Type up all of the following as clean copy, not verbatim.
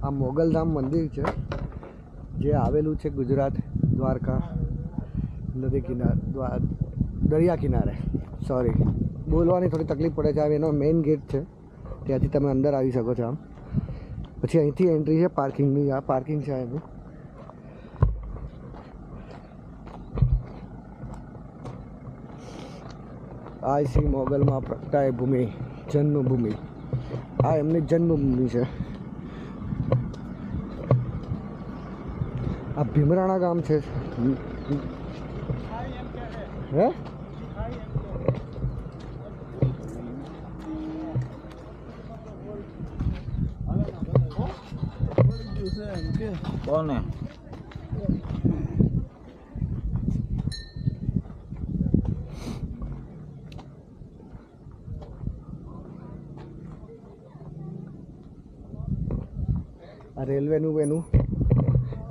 આ મોગલધામ મંદિર છે જે આવેલું છે ગુજરાત દ્વારકા નદી કિનારે દરિયા કિનારે. સોરી, બોલવાની થોડી તકલીફ પડે છે. એનો મેઇન ગેટ છે, ત્યાંથી તમે અંદર આવી શકો છો. આમ પછી અહીંથી એન્ટ્રી છે પાર્કિંગની. આ પાર્કિંગ છે એનું. આ શ્રી મોગલમાં પ્રગટાય ભૂમિ, જન્મભૂમિ. આ એમની જન્મભૂમિ છે. આ ભીમરાણા ગામ છે. હે કોને આ રેલવેનું એનું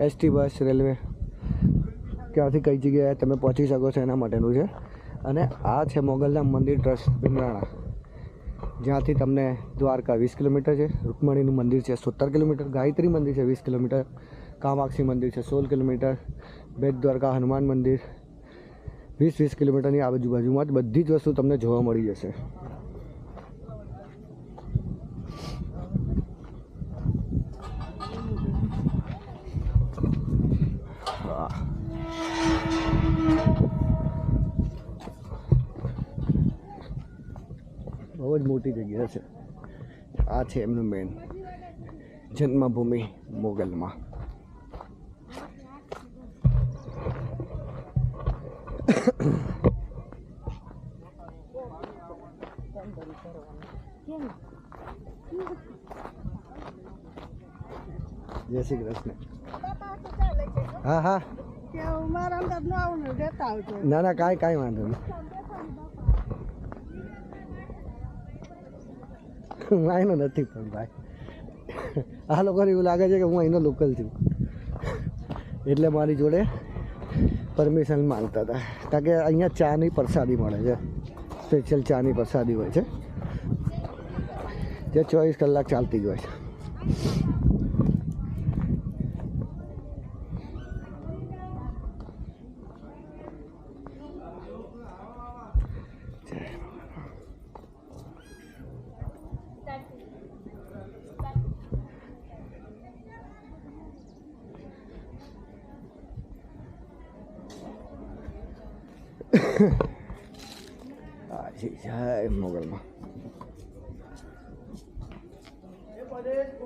એસટી બસ રેલવે ક્યાંથી કઈ જગ્યાએ તમે પહોંચી શકો છો એના માટેનું છે. અને આ છે મોગલધામ મંદિર ટ્રસ્ટ ભીમરાણા, જ્યાંથી તમને દ્વારકા 20 કિલોમીટર છે, રૂકમણીનું મંદિર છે 17 કિલોમીટર, ગાયત્રી મંદિર છે 20 કિલોમીટર, કામાક્ષી મંદિર છે 16 કિલોમીટર, બેટ દ્વારકા હનુમાન મંદિર 20 કિલોમીટરની આજુબાજુમાં જ બધી જ વસ્તુ તમને જોવા મળી જશે. બહુ જ મોટી જગ્યા છે. આ છે એમનું મેન જન્મભૂમિ મોગલમાં. જય શ્રી કૃષ્ણ. હા હા, ના ના, કાંઈ વાંધો નહીં. હું અહીંનો નથી પણ ભાઈ, આ લોકોને એવું લાગે છે કે હું અહીંનો લોકલ છું, એટલે મારી જોડે પરમિશન માંગતા હતા. કારણ કે અહીંયા ચાની પ્રસાદી મળે છે, સ્પેશિયલ ચાની પ્રસાદી હોય છે જે 24 કલાક ચાલતી જ હોય છે. જય મોગલમાં.